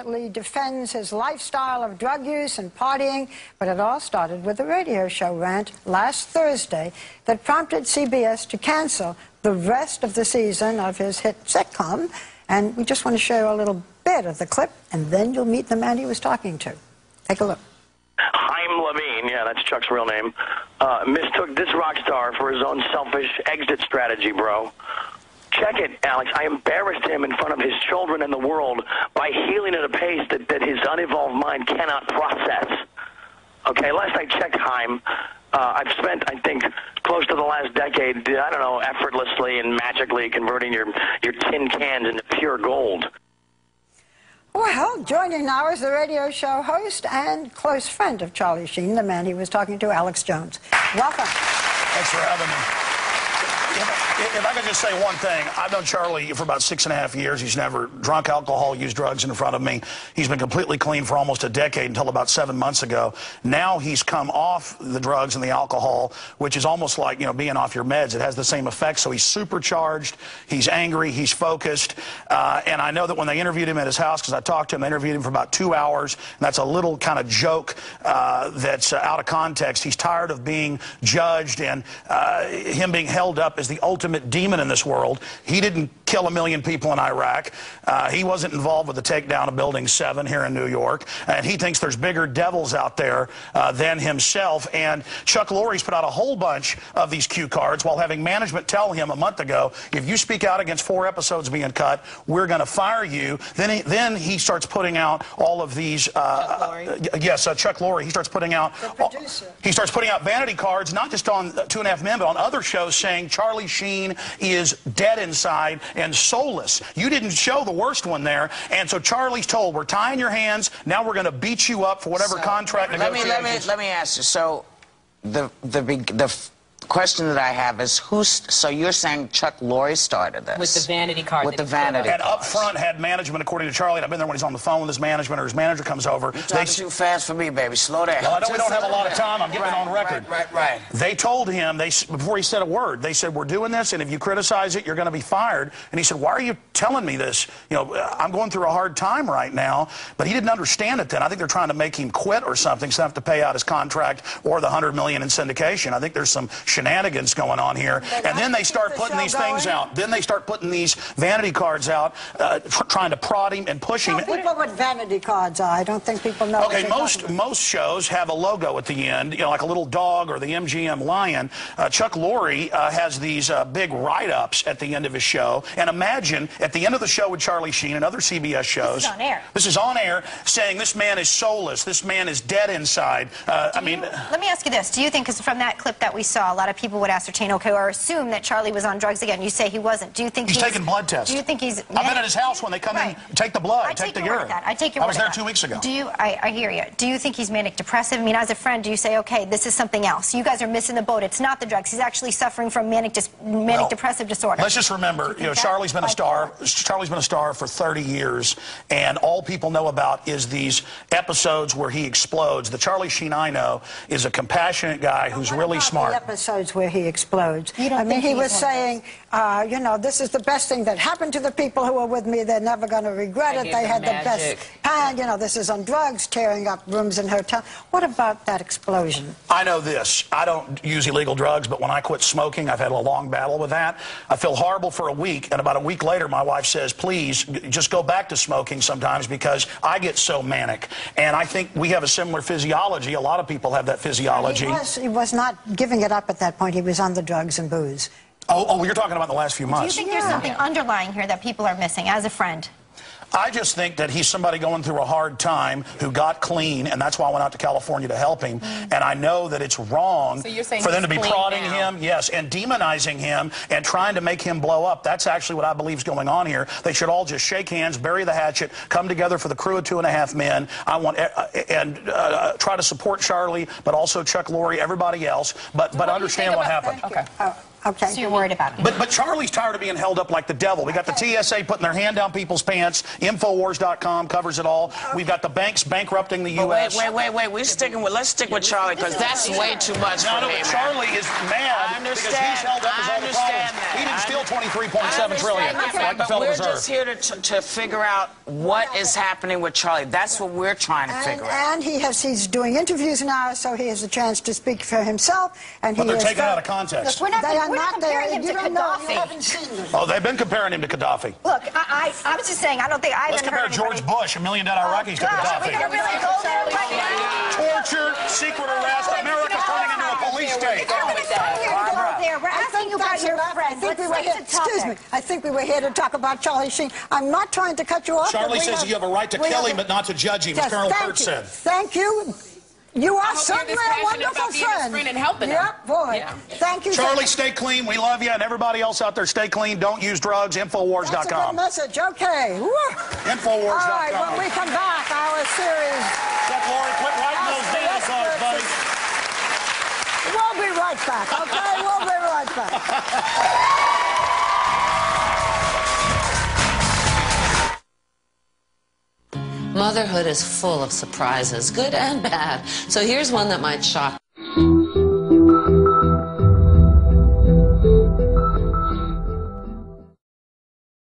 Defends his lifestyle of drug use and partying, but it all started with a radio show rant last Thursday that prompted CBS to cancel the rest of the season of his hit sitcom. And we just want to show you a little bit of the clip, and then you'll meet the man he was talking to. Take a look. Chaim Levine, yeah, that's Chuck's real name, mistook this rock star for his own selfish exit strategy, bro. Check it, Alex. I embarrassed him in front of his children and the world by healing at a pace that his unevolved mind cannot process. Okay, last I checked, Chaim, I've spent, I think, close to the last decade, I don't know, effortlessly and magically converting your tin cans into pure gold. Well, joining now is the radio show host and close friend of Charlie Sheen, the man he was talking to, Alex Jones. Welcome. Thanks for having me. If I could just say one thing, I've known Charlie for about 6.5 years. He's never drunk alcohol, used drugs in front of me. He's been completely clean for almost a decade until about 7 months ago. Now he's come off the drugs and the alcohol, which is almost like, you know, being off your meds. It has the same effect. So he's supercharged, he's angry, he's focused. And I know that when they interviewed him at his house, because I talked to him, I interviewed him for about 2 hours. And that's a little kind of joke that's out of context. He's tired of being judged and him being held up as the ultimate demon in this world. He didn't kill 1 million people in Iraq. He wasn't involved with the takedown of Building 7 here in New York. And he thinks there's bigger devils out there than himself. And Chuck Lorre's put out a whole bunch of these cue cards while having management tell him a month ago, if you speak out against 4 episodes being cut, we're going to fire you. Then he starts putting out all of these. Chuck Lorre. He starts putting out. He starts putting out vanity cards, not just on 2.5 Men, but on other shows, saying Charlie Sheen is dead inside and soulless. You didn't show the worst one there, and so Charlie's told, we're tying your hands, now we're going to beat you up for whatever contract negotiations. Let me ask you, so the question that I have is, so you're saying Chuck Lorre started this? With the vanity card. With the vanity And up front had management, according to Charlie, and I've been there when he's on the phone with his management or his manager comes over. You're talking too fast for me, baby. Slow down. Well, I know we don't have a lot of time. I'm getting it on record. Right. They told him, before he said a word, they said, we're doing this, and if you criticize it, you're going to be fired. And he said, why are you telling me this? You know, I'm going through a hard time right now. But he didn't understand it then. I think they're trying to make him quit or something, so they have to pay out his contract or the $100 million in syndication. I think there's some shenanigans going on here. And then they start putting these things out. Then they start putting these vanity cards out, trying to prod him and push him. Tell people what vanity cards are. I don't think people know. Okay, most shows have a logo at the end, you know, like a little dog or the MGM lion. Chuck Lorre has these big write-ups at the end of his show. And imagine, at the end of the show with Charlie Sheen and other CBS shows. This is on air. This is on air, saying this man is soulless. This man is dead inside. Let me ask you this. Do you think, because from that clip that we saw, a lot of people would ascertain, okay, or assume that Charlie was on drugs again. You say he wasn't. Do you think he's taking blood tests? Do you think he's... I've been at his house when they come in, take the blood, take the urine. I take your word. I was there 2 weeks ago. I hear you. Do you think he's manic depressive? I mean, as a friend, do you say, okay, this is something else? You guys are missing the boat. It's not the drugs. He's actually suffering from manic depressive disorder. Let's just remember, you know, Charlie's been a star. Charlie's been a star for 30 years, and all people know about is these episodes where he explodes. The Charlie Sheen I know is a compassionate guy who's really smart. The episodes where he explodes. I mean, he was saying, you know, this is the best thing that happened to the people who were with me. They're never going to regret it. They had the best time. You know, this is on drugs, tearing up rooms in hotels. What about that explosion? I know this. I don't use illegal drugs, but when I quit smoking, I've had a long battle with that. I feel horrible for a week, and about a week later, my wife says, please, just go back to smoking sometimes because I get so manic. And I think we have a similar physiology. A lot of people have that physiology. He was not giving it up at that point. He was on the drugs and booze. Oh, you're talking about the last few months. Do you think there's something underlying here that people are missing as a friend? I just think that he's somebody going through a hard time who got clean, and that's why I went out to California to help him. And I know that it's wrong for them to be prodding him, yes, and demonizing him and trying to make him blow up. That's actually what I believe is going on here. They should all just shake hands, bury the hatchet, come together for the crew of 2.5 Men. I want try to support Charlie, but also Chuck Lorre, everybody else, but understand what happened. Okay. Okay. So you're worried about him. But Charlie's tired of being held up like the devil. We got the TSA putting their hand down people's pants. Infowars.com covers it all. We've got the banks bankrupting the U.S. Wait. Let's stick with Charlie, because that's way too much for me, man. Charlie is mad because he's held up as all the problems. He didn't steal $23.7 trillion like the Federal We're Reserve. just here to figure out what is happening with Charlie. That's what we're trying to figure out. And he's doing interviews now, so he has a chance to speak for himself. And But they're taken out of context. Look, They are we're not not there. comparing him You to don't know. You Gaddafi. haven't seen them. Oh, they've been comparing him to Gaddafi. Look, I was just saying, I don't think I Let's haven't compare heard George Bush, $1 million Iraqis, to Gosh, are Gaddafi. we going to really go there right now? Torture, secret arrest, America's turning into a police state. We're asking you about your friends. Let's stick to Excuse me. topic. I think we were here to talk about Charlie Sheen. I'm not trying to cut you off. but Charlie we says you have a right to kill him, but not to judge him, as Yes, Colonel thank Kurtz you. said. Thank you. You are hope you're certainly this a passionate wonderful about being his friend. friend and helping him. Yep, boy. Yeah. Thank you. Charlie, stay clean. We love you. And everybody else out there, stay clean. Don't use drugs. That's a good Infowars.com. message. Okay. Woo. Infowars.com. All right, when we come back, our series. Chuck Lorre, quit writing those data cards, buddy. We'll be right back, okay? We'll be right back. Motherhood is full of surprises, good and bad. So here's one that might shock